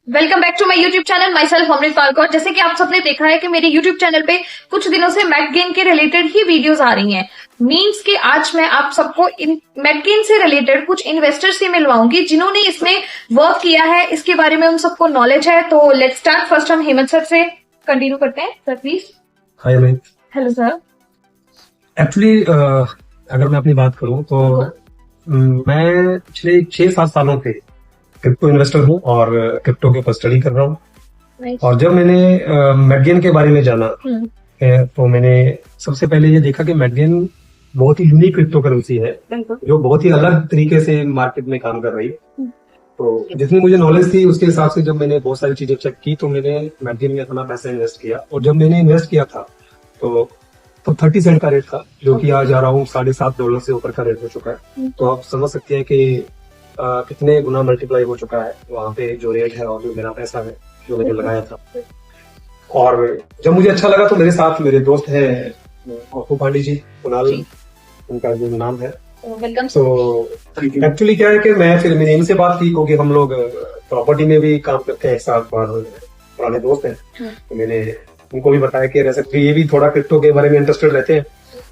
Welcome back to my YouTube channel myself Amrit Palkaur. जैसे कि आप सबने देखा है कि मेरे यूट्यूब चैनल पे कुछ दिनों से मैकगेन के रिलेटेड ही वीडियोस आ रही हैं। मीन्स कि आज मैं आप सबको इन मैकगेन से रिलेटेड कुछ इन्वेस्टर से मिलवाऊंगी जिन्होंने इसमें वर्क किया है, इसके बारे में उन सबको नॉलेज है। तो लेट्स स्टार्ट। फर्स्ट हम हेमंत सर से कंटिन्यू करते हैं। Sir please. Hi Amit. Hello sir. Actually अगर मैं अपनी बात करूं तो मैं पिछले 6-7 सालों से क्रिप्टो इन्वेस्टर हूं और क्रिप्टो के ऊपर स्टडी कर रहा हूं। और जब मैंने मैकगेन के बारे में जाना तो मैंने सबसे पहले ये देखा कि मैकगेन बहुत ही यूनिक क्रिप्टो करेंसी है जो बहुत ही अलग तरीके से मार्केट में काम कर रही है। तो जितनी मुझे नॉलेज थी उसके हिसाब से जब मैंने बहुत सारी चीजें चेक की तो मैंने मैकगेन में अपना पैसा इन्वेस्ट किया। और जब मैंने इन्वेस्ट किया था तो 30 सेंट का रेट था, जो कि आज आ रहा हूँ $7.5 से ऊपर का रेट हो चुका है। तो आप समझ सकते हैं कि कितने गुना मल्टीप्लाई हो चुका है वहाँ पे जो रेट है और जो मेरा पैसा है जो मैंने लगाया था। और जब मुझे अच्छा लगा तो मेरे साथ मेरे दोस्त है अप्पू पांडे जी, कुणाल उनका जो नाम है। वेलकम। तो एक्चुअली क्या है कि मैं फिर मैंने इनसे बात की क्योंकि हम लोग प्रॉपर्टी में भी काम करते हैं, साथ पुराने दोस्त हैं। तो मैंने उनको भी बताया कि ऐसे ये भी थोड़ा क्रिप्टो के बारे में इंटरेस्टेड रहते हैं,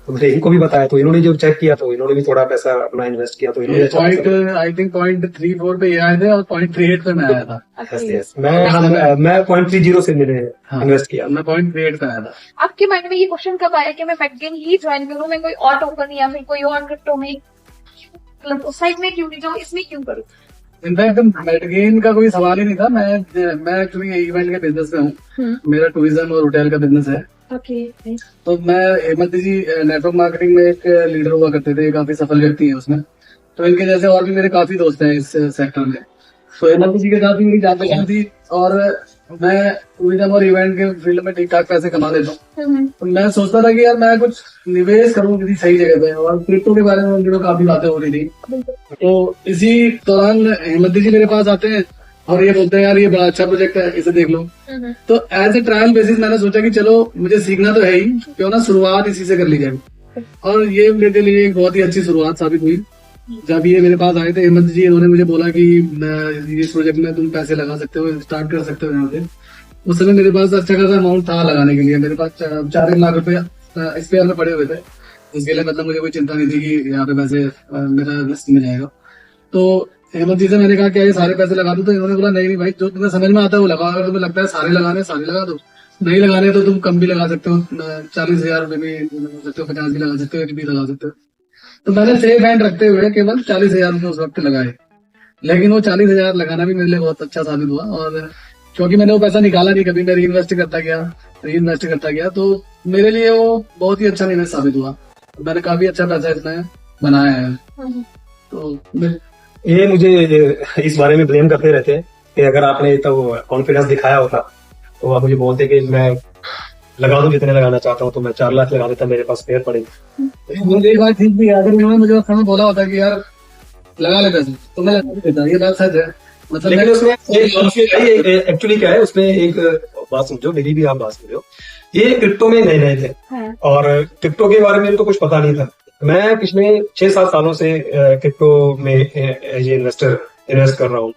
तो मैंने इनको भी बताया। तो इन्होंने जो चेक किया तो इन्होंने भी थोड़ा पैसा अपना इन्वेस्ट किया। तो इन्होंने आई थिंक 0.34 पे ये आए थे और 0.38 पे मैं आया था। मैं 0.30 से मैंने इन्वेस्ट किया। मैं 0.38 पे आया था। आपके माइंड में ये क्वेश्चन कब आया कि मैं मैकगेन ही ज्वाइन करूं, मैं कोई और टोकन या फिर कोई और क्रिप्टो में मतलब साइड में क्यों नहीं जाऊं, इसमें क्यों करूं? इनफैक्ट मैकगेन का कोई सवाल ही नहीं था। मैं एक्चुअली इवेंट के बिजनेस में हूँ। मेरा टूरिज्म और होटल का बिजनेस है। तो मैं हेमंत जी नेटवर्क मार्केटिंग में एक लीडर हुआ करते थे, काफी सफल व्यक्ति है उसमें। तो इनके जैसे और भी मेरे काफी दोस्त हैं इस सेक्टर में। तो हेमंत जी के साथ भी मेरी जान पहचान थी और मैं टूरिज्म और इवेंट के फील्ड में ठीक ठाक पैसे कमा लेता हूँ। तो मैं सोचता था कि यार मैं कुछ निवेश करूँ किसी सही जगह पे, और क्रिप्टो के बारे में उन दिनों काफी बातें हो रही थी। तो इसी दौरान हेमंत जी मेरे पास आते हैं और ये बोलते हैं यार ये बड़ा अच्छा प्रोजेक्ट है, इसे देख लो। तो एज ए ट्रायल बेसिस मैंने सोचा कि चलो मुझे सीखना तो है ही, क्यों ना शुरुआत इसी से कर ली जाए। और ये मेरे लिए एक बहुत ही अच्छी शुरुआत साबित हुई। जब ये मेरे पास आए थे हेमंत जी, इन्होंने मुझे बोला कि इस प्रोजेक्ट में तुम पैसे लगा सकते हो, स्टार्ट कर सकते हो यहाँ से। उस समय मेरे पास अच्छा खासा अमाउंट था लगाने के लिए। मेरे पास 4 लाख रुपया स्पेयर में पड़े हुए थे। इसके लिए मतलब मुझे कोई चिंता नहीं थी कि यहाँ पे पैसे मेरा रिस्क में जाएगा। तो हेमंत जी से मैंने कहा क्या ये सारे पैसे लगा दूं? तो इन्होंने बोला नहीं भाई, जो तुम्हें समझ में आता है वो लगाओ। अगर तुम्हें लगता है सारे लगाने सारे लगा दो, नहीं लगाने तो तुम कम भी लगा सकते हो, 40,000 रुपए भी लगा सकते हो, 50 भी लगा सकते हो, 1 भी लगा सकते हो। तो मैंने सेफ हैंड रखते हुए केवल 40,000 रुपए उस वक्त लगाए। लेकिन वो 40,000 लगाना भी मेरे लिए बहुत अच्छा साबित हुआ। और क्योंकि मैंने वो पैसा निकाला नहीं कभी, मैं री इन्वेस्ट करता गया, तो मेरे लिए वो बहुत ही अच्छा निवेश साबित हुआ। मैंने काफी अच्छा पैसा इसमें बनाया है। तो ये मुझे इस बारे में ब्लेम करते रहते हैं कि अगर आपने तो कॉन्फिडेंस दिखाया होता तो आप मुझे बोलते कि मैं लगा दूं जितने लगाना चाहता हूं, तो मैं 4 लाख लगा देता, मेरे पास स्पेयर पड़े। मुझे एक बात ठीक भी है, अगर इन्होंने मुझे उस समय बोला होता कि यार लगा ले पैसे, तो मैं लगा देता। ये बात सच है। मतलब लेकिन उसमें एक्चुअली क्या है, उसमें एक बात समझो, मेरी भी आप बात समझो। ये क्रिप्टो में नए थे और क्रिप्टो के बारे में इनको कुछ पता नहीं था। मैं पिछले 6-7 सालों से क्रिप्टो में एज इन्वेस्टर इन्वेस्ट कर रहा हूँ।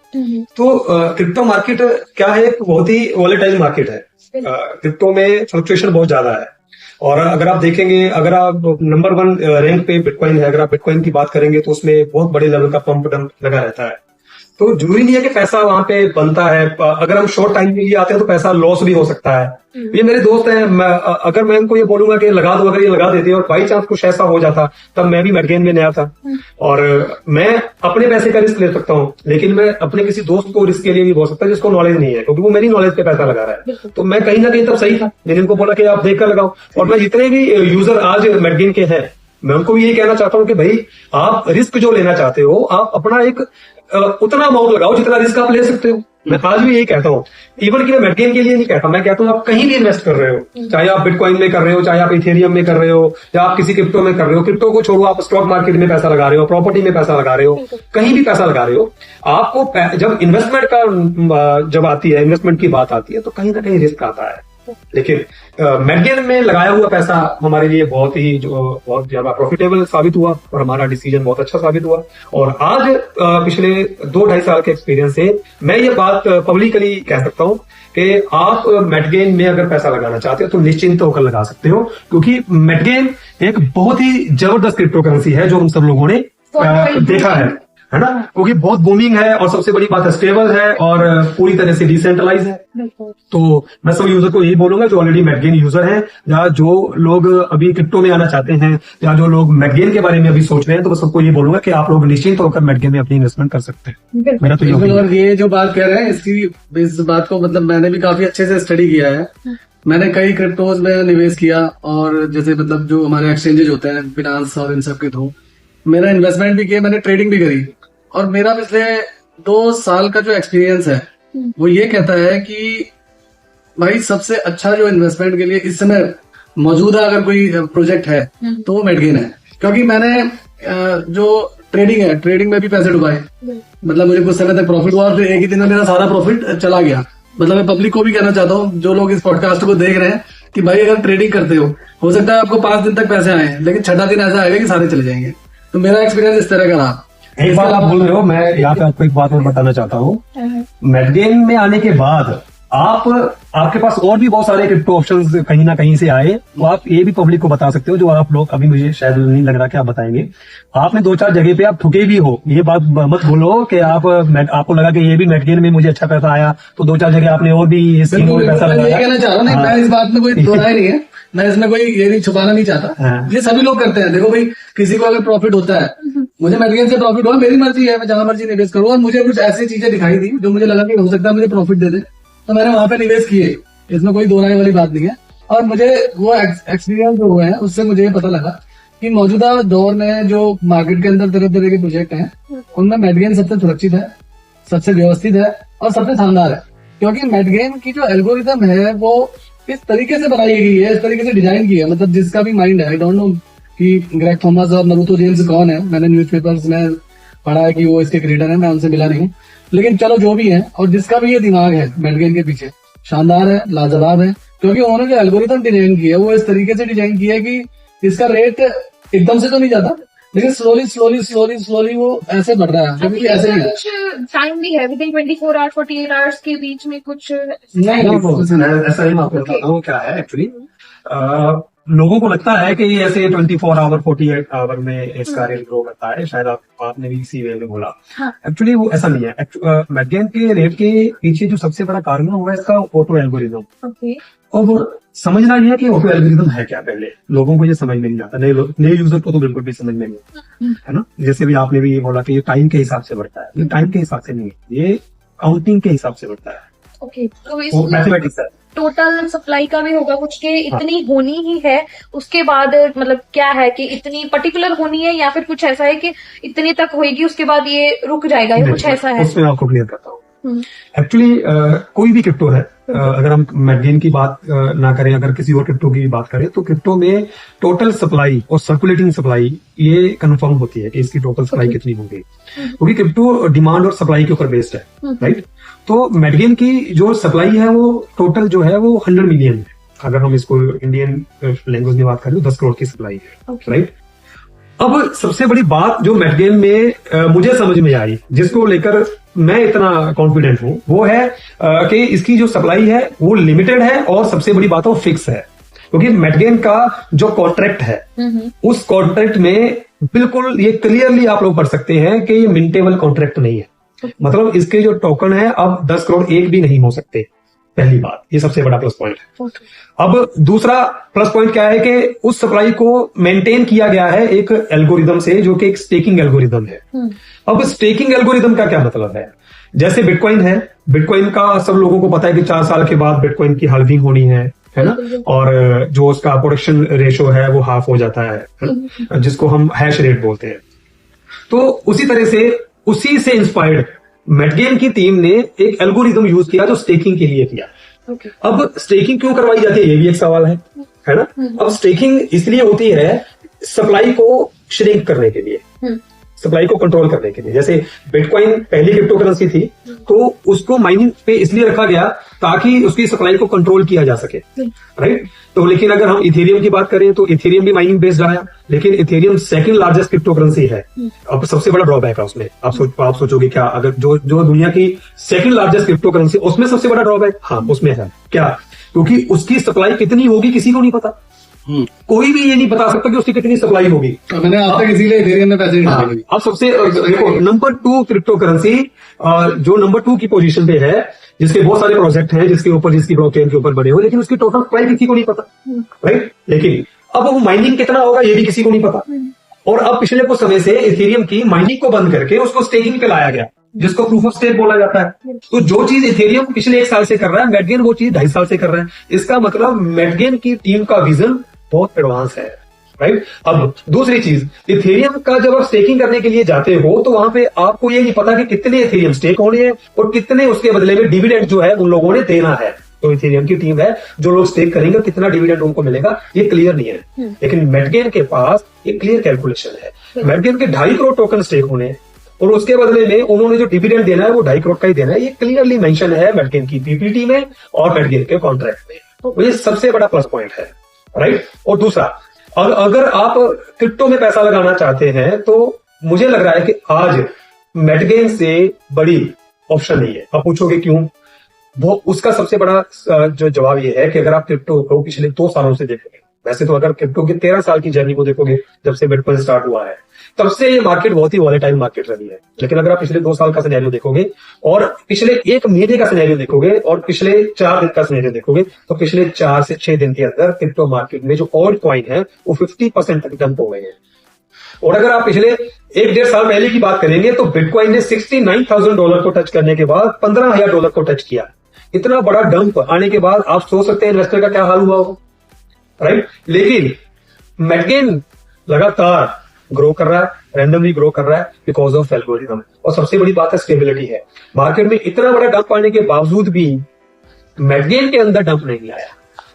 तो क्रिप्टो मार्केट क्या है, एक बहुत ही वॉलेटाइल मार्केट है। क्रिप्टो में फ्लक्चुएशन बहुत ज्यादा है। और अगर आप देखेंगे, अगर आप नंबर 1 रैंक पे बिटकॉइन है, अगर आप बिटकॉइन की बात करेंगे तो उसमें बहुत बड़े लेवल का पंप डंप लगा रहता है। तो जरूरी नहीं है कि पैसा वहां पे बनता है। अगर हम शॉर्ट टाइम के लिए आते हैं तो पैसा लॉस भी हो सकता है। ये मेरे दोस्त हैं, अगर मैं उनको ये बोलूंगा कि लगा दो, अगर ये लगा देते और बाई चांस कुछ ऐसा हो जाता, तब मैं भी मैकगेन में नया था और मैं अपने पैसे का रिस्क ले सकता हूँ, लेकिन मैं अपने किसी दोस्त को रिस्क के लिए नहीं बोल सकता जिसको नॉलेज नहीं है, क्योंकि वो मेरी नॉलेज पे पैसा लगा रहा है। तो मैं कहीं ना कहीं तब सही था। मैंने इनको बोला कि आप देखकर लगाओ। और मैं जितने भी यूजर आज मैकगेन के हैं, मैं उनको भी ये कहना चाहता हूँ कि भाई आप रिस्क जो लेना चाहते हो, आप अपना एक उतना अमाउंट लगाओ जितना रिस्क आप ले सकते हो। मैं आज भी यही कहता हूँ। इवन कि मैं मैकगेन के लिए नहीं कहता, मैं कहता हूँ आप कहीं भी इन्वेस्ट कर रहे हो, चाहे आप बिटकॉइन में कर रहे हो, चाहे आप इथेरियम में कर रहे हो, या आप किसी क्रिप्टो में कर रहे हो। क्रिप्टो को छोड़ो, आप स्टॉक मार्केट में पैसा लगा रहे हो, प्रॉपर्टी में पैसा लगा रहे हो, कहीं भी पैसा लगा रहे हो, आपको जब इन्वेस्टमेंट का जब आती है, इन्वेस्टमेंट की बात आती है, तो कहीं ना कहीं रिस्क आता है। लेकिन मेडगेन में लगाया हुआ पैसा हमारे लिए बहुत ज्यादा प्रॉफिटेबल साबित हुआ और हमारा डिसीजन बहुत अच्छा साबित हुआ। और आज पिछले 2-2.5 साल के एक्सपीरियंस से मैं ये बात पब्लिकली कह सकता हूँ कि आप मेडगेन में अगर पैसा लगाना चाहते हो तो निश्चिंत होकर लगा सकते हो, क्योंकि मेडगेन एक बहुत ही जबरदस्त क्रिप्टो करेंसी है जो हम सब लोगों ने देखा है ना, क्योंकि बहुत बूमिंग है और सबसे बड़ी बात है स्टेबल है और पूरी तरह से डिसेंट्रलाइज है। तो मैं सब यूजर को यही बोलूंगा जो ऑलरेडी मेडगेन यूजर हैं या जो लोग अभी क्रिप्टो में आना चाहते हैं या जो लोग मेडगेन के बारे में अभी सोच रहे हैं, तो मैं सबको ये बोलूंगा कि आप लोग निश्चिंत होकर मेडगेन में अपनी इन्वेस्टमेंट कर सकते हैं। मेरा तो ये जो बात कह रहे हैं इस बात को मतलब मैंने भी काफी अच्छे से स्टडी किया है। मैंने कई क्रिप्टोज में निवेश किया और जैसे मतलब जो हमारे एक्सचेंजेज होते हैं फिनांस और इन सब के थ्रू मेरा इन्वेस्टमेंट भी किया, मैंने ट्रेडिंग भी करी। और मेरा पिछले 2 साल का जो एक्सपीरियंस है वो ये कहता है कि भाई सबसे अच्छा जो इन्वेस्टमेंट के लिए इस समय मौजूदा अगर कोई प्रोजेक्ट है तो वो मेडगेन है। क्योंकि मैंने जो ट्रेडिंग में भी पैसे डुबाए, मतलब मुझे कुछ समय तक प्रॉफिट हुआ और फिर एक ही दिन में मेरा सारा प्रॉफिट चला गया। मतलब मैं पब्लिक को भी कहना चाहता हूँ जो लोग इस पॉडकास्ट को देख रहे हैं कि भाई अगर ट्रेडिंग करते हो सकता है आपको 5 दिन तक पैसे आए, लेकिन 6ठा दिन ऐसा आएगा कि सारे चले जाएंगे। तो मेरा एक्सपीरियंस इस तरह का रहा। एक बात आप बोल रहे हो, मैं यहाँ पे आपको एक बात और बताना चाहता हूँ। मेडगेन में आने के बाद आपके पास और भी बहुत सारे क्रिप्टो ऑप्शंस कहीं ना कहीं से आए, तो आप ये भी पब्लिक को बता सकते हो जो आप लोग अभी मुझे शायद नहीं लग रहा कि आप बताएंगे। आपने 2-4 जगह पे आप ठुके भी हो, ये बात मत बोलो कि आपको लगा कि ये भी मेडगेन में मुझे अच्छा पैसा आया तो 2-4 जगह आपने और भी पैसा लगाया। कहना चाह रहा हूँ मैं इस बात में कोई दो राय नहीं है, मैं इसमें कोई ये नहीं छुपाना नहीं चाहता। ये सभी लोग करते हैं। देखो भाई किसी को अगर प्रॉफिट होता है, मुझे मेडगेन से प्रॉफिट हुआ, मेरी मर्जी है, मैं जहां मर्जी निवेश करूँ और मुझे कुछ ऐसी चीजें दिखाई दी जो मुझे लगा कि हो सकता है मुझे प्रॉफिट दे दे, तो मैंने वहां पे निवेश किए। इसमें कोई दो राय वाली बात नहीं है। और मुझे वो एक्सपीरियंस जो हुए हैं उससे मुझे पता लगा कि मौजूदा दौर में जो मार्केट के अंदर तरह तरह के प्रोजेक्ट हैं उनमें मेडगेन सबसे सुरक्षित है, सबसे व्यवस्थित है और सबसे शानदार है। क्योंकि मेडगेन की जो एल्गोरिथम है वो इस तरीके से बनाई गई है, इस तरीके से डिजाइन की है, मतलब जिसका भी माइंड है, आई डोंट नो कि ग्रेग थॉमस और नरूतो जेम्स कौन है, मैंने न्यूज़पेपर्स में पढ़ा है कि वो इसके क्रिएटर है, मैं उनसे मिला नहीं हूँ, लेकिन चलो जो भी है, और जिसका भी ये दिमाग है मेडगेन के पीछे शानदार है, लाजवाब है। क्योंकि उन्होंने जो एल्गोरिथम डिजाइन की है वो इस तरीके से डिजाइन किया है कि इसका रेट एकदम से तो नहीं जाता, लेकिन स्लोली वो ऐसे बढ़ रहा है। क्योंकि ऐसे नहीं है, टाइम भी है, विदिन 24 आवर्स 48 आवर्स के बीच में कुछ नहीं ऐसा ही। मैं आपको बताता हूँ क्या है एक्चुअली। लोगों को लगता है कि ये ऐसे 24 आवर 48 आवर में इसका रेट ग्रो करता है, शायद आपने भी इसी वे में बोला। एक्चुअली वो ऐसा नहीं है। मेडगेन के रेट के पीछे जो सबसे बड़ा कारण है इसका ऑटो एल्गोरिथम। और वो समझना ये है कि ऑटो एल्गोरिथम है क्या, पहले लोगों को ये समझ में नहीं आता, नए यूजर को तो बिल्कुल भी समझ में नहीं आता है ना। जैसे भी आपने भी ये बोला कि ये टाइम के हिसाब से बढ़ता है, ये टाइम के हिसाब से नहीं है, ये काउंटिंग के हिसाब से बढ़ता है। ओके, तो मैथमेटिक्स है। टोटल सप्लाई का भी होगा कुछ के इतनी होनी ही है, उसके बाद मतलब क्या है कि इतनी पर्टिकुलर होनी है, या फिर कुछ ऐसा है कि इतनी तक होएगी उसके बाद ये रुक जाएगा, या कुछ ऐसा है? उसमें आपको क्लियर करता हूँ। एक्चुअली कोई भी क्रिप्टो है, अगर हम मेडगेन की बात ना करें, अगर किसी और क्रिप्टो की बात करें, तो क्रिप्टो में टोटल सप्लाई और सर्कुलेटिंग सप्लाई ये कंफर्म होती है कि इसकी टोटल सप्लाई कितनी होगी, क्योंकि क्रिप्टो डिमांड और सप्लाई के ऊपर बेस्ड है, राइट। तो मेडगेन की जो सप्लाई है वो टोटल जो है वो 100 मिलियन है। अगर हम इसको इंडियन लैंग्वेज में बात करें तो 10 करोड़ की सप्लाई है, राइट। अब सबसे बड़ी बात जो मेडगेन में मुझे समझ में आई, जिसको लेकर मैं इतना कॉन्फिडेंट हूं, वो है कि इसकी जो सप्लाई है वो लिमिटेड है और सबसे बड़ी बात है वो फिक्स है। क्योंकि मेडगेन का जो कॉन्ट्रैक्ट है उस कॉन्ट्रैक्ट में बिल्कुल ये क्लियरली आप लोग पढ़ सकते हैं कि ये मिंटेबल कॉन्ट्रैक्ट नहीं है। मतलब इसके जो टोकन है अब 10 करोड़ एक भी नहीं हो सकते, पहली बात, ये सबसे बड़ा प्लस पॉइंट है। अब दूसरा प्लस पॉइंट क्या है कि उस सप्लाई को मेंटेन किया गया है एक एल्गोरिदम से, जो कि एक स्टेकिंग एल्गोरिदम है। अब स्टेकिंग एल्गोरिदम का क्या मतलब है? जैसे बिटकॉइन है, बिटकॉइन का सब लोगों को पता है कि 4 साल के बाद बिटकॉइन की हाल्विंग होनी है ना, और जो उसका प्रोडक्शन रेशो है वो हाफ हो जाता है, जिसको हम हैश रेट बोलते हैं। तो उसी तरह से उसी से इंस्पायर्ड मेडगेन की टीम ने एक एल्गोरिदम यूज किया जो स्टेकिंग के लिए किया। अब स्टेकिंग क्यों करवाई जाती है, ये भी एक सवाल है ना। अब स्टेकिंग इसलिए होती है सप्लाई को श्रिंक करने के लिए। सप्लाई को कंट्रोल करने के लिए। जैसे बिटकॉइन पहली क्रिप्टो करेंसी थी, तो उसको माइनिंग पे इसलिए रखा गया ताकि उसकी सप्लाई को कंट्रोल किया जा सके, राइट। तो लेकिन अगर हम इथेरियम की बात करें तो इथेरियम भी माइनिंग बेस्ड आया, लेकिन Ethereum second largest crypto currency है। अब सबसे बड़ा ड्रॉबैक है उसमें, आप सोचोगे क्या, अगर जो दुनिया की सेकंड लार्जेस्ट क्रिप्टो करेंसी, उसमें सबसे बड़ा ड्रॉबैक, हाँ उसमें है क्या, क्योंकि उसकी सप्लाई कितनी होगी किसी को नहीं पता। कोई भी ये नहीं बता सकता कि उसकी कितनी सप्लाई होगी। मैंने आज तक इसीलिए इथेरियम में पैसे नहीं डाले। अब सबसे देखो नंबर 2 क्रिप्टो करेंसी जो नंबर 2 की पोजीशन पे है, जिसके बहुत सारे प्रोजेक्ट हैं जिसके ऊपर, जिसकी ब्लॉकचेन के ऊपर बने हो, लेकिन उसकी टोटल सप्लाई किसी को नहीं पता, राइट। लेकिन अब वो माइनिंग कितना होगा ये भी किसी को नहीं पता। और अब पिछले कुछ समय से इथेरियम की माइनिंग को बंद करके उसको स्टेकिंग पे लाया गया, जिसको प्रूफ ऑफ स्टेक बोला जाता है। तो जो चीज इथेरियम पिछले 1 साल से कर रहा है, मेडगेन वो चीज 2.5 साल से कर रहा है। इसका मतलब मेडगेन की टीम का विजन बहुत एडवांस है, राइट। अब दूसरी चीज, इथेरियम का जब आप स्टेकिंग करने के लिए जाते हो तो वहां पे आपको ये नहीं पता कि कितने इथेरियम स्टेक होने हैं और कितने उसके बदले में डिविडेंड जो है उन लोगों ने देना है। तो इथेरियम की टीम है, जो लोग स्टेक करेंगे कितना डिविडेंड उनको मिलेगा ये क्लियर नहीं है। लेकिन मेडगेन के पास एक क्लियर कैलकुलेशन है। मेडगेन के 2.5 करोड़ टोकन स्टेक होने हैं और उसके बदले में उन्होंने जो डिविडेंड देना है वो 2.5 करोड़ का ही देना है। ये क्लियरली मेंशन है मेडगेन की पीपीटी में और मेडगेन के कॉन्ट्रैक्ट में। तो ये सबसे बड़ा प्लस पॉइंट है, राइट। और दूसरा, अगर आप क्रिप्टो में पैसा लगाना चाहते हैं तो मुझे लग रहा है कि आज मेडगेन से बड़ी ऑप्शन नहीं है। आप पूछोगे क्यों, वो उसका सबसे बड़ा जो जवाब ये है कि अगर आप क्रिप्टो को पिछले 2 सालों से देखोगे, वैसे तो अगर क्रिप्टो की 13 साल की जर्नी को देखोगे, जब से बिटकॉइन स्टार्ट हुआ है तब से ये मार्केट बहुत ही वॉलेटाइल मार्केट रही है। लेकिन अगर आप पिछले 2 साल का सिनेरियो देखोगे और पिछले 1 महीने का सिनेरियो देखोगे और पिछले 4 दिन का सिनेरियो देखोगे, तो पिछले 4 से 6 दिन के अंदर क्रिप्टो मार्केट में जो ऑल्ट कॉइन है वो 50% तक डंप हो गए हैं। और अगर आप पिछले 1-1.5 साल पहले की बात करेंगे तो बिटकॉइन ने $69,000 को टच करने के बाद $15,000 को टच किया। इतना बड़ा डंप आने के बाद आप सोच सकते हैं इन्वेस्टर का क्या हाल हुआ होगा, राइट। लेकिन मेडगेन लगातार ग्रो कर रहा है, रैंडमली ग्रो कर रहा है बिकॉज ऑफ एल्गोरिथम। और सबसे बड़ी बात है स्टेबिलिटी है। मार्केट में इतना बड़ा डंप आने के बावजूद भी मेडगेन के अंदर डंप नहीं आया।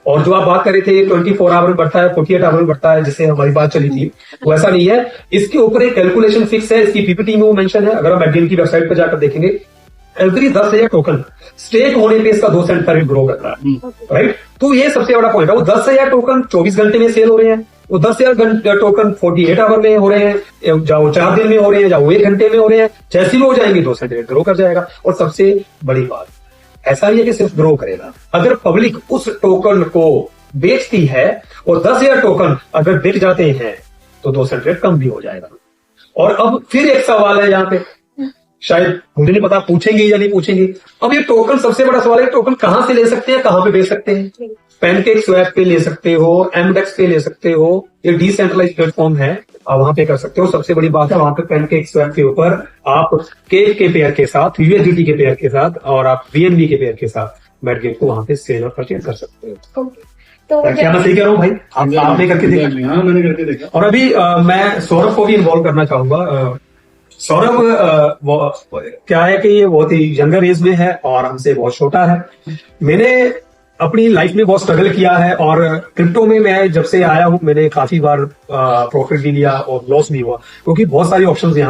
और जो आप बात कर रहे थे 24 आवर में बढ़ता है, 48 आवर में बढ़ता है, जिससे हमारी बात चली थी, वो ऐसा नहीं है। इसके ऊपर एक कैलकुलेशन फिक्स है, इसकी पीपीटी में वो मेंशन है। अगर आप मेडगेन की वेबसाइट पर जाकर देखेंगे, एवरी 10,000 टोकन स्टेक होने पे इसका 2 सेंट पर ग्रो करता है, राइट। तो ये सबसे बड़ा पॉइंट है। वो 10,000 टोकन 24 घंटे में सेल हो रहे हैं, वो 10,000 टोकन 48 आवर में हो रहे हैं, जाओ 4 दिन में हो रहे हैं, जाओ 1 घंटे में हो रहे हैं। जैसे ही हो जाएंगे 2 सेंट ग्रो कर जाएगा। और सबसे बड़ी बात, ऐसा नहीं है कि सिर्फ ग्रो करेगा, अगर पब्लिक उस टोकन को बेचती है और 10,000 टोकन अगर बिक जाते हैं तो 2 सेंट रेट कम भी हो जाएगा। और अब फिर एक सवाल है यहाँ पे, शायद मुझे नहीं पता पूछेंगे या नहीं पूछेंगे। अब ये टोकन, सबसे बड़ा सवाल है टोकन कहां से ले सकते हैं, कहां पे बेच सकते हैं। पैनकेक स्वैप पे ले सकते हो, एमडेक्स पे ले सकते हो, ये डिसेंट्रलाइज प्लेटफॉर्म है, आप वहां पे कर सकते हो। सबसे बड़ी बात है वहां पे पैनकेक स्वैप के ऊपर आप केक के पेयर के साथ, यूएसडीटी के पेयर के साथ और आप बीएनबी के पेयर के साथ मेडगेन को वहां पे सेल और परचेज कर सकते हो। तो क्या मैं सही कह रहा हूँ भाई? आपने करके देखा? हाँ, मैंने करके देखा। और अभी मैं सौरभ को भी इन्वॉल्व करना चाहूंगा। सौरभ क्या है कि ये बहुत ही यंगर एज में है और हमसे बहुत छोटा है। मैंने अपनी लाइफ में बहुत स्ट्रगल किया है और क्रिप्टो में मैं जब से आया हूं मैंने काफी बार प्रॉफिट भी लिया और लॉस भी हुआ, क्योंकि बहुत सारी ऑप्शंस यहाँ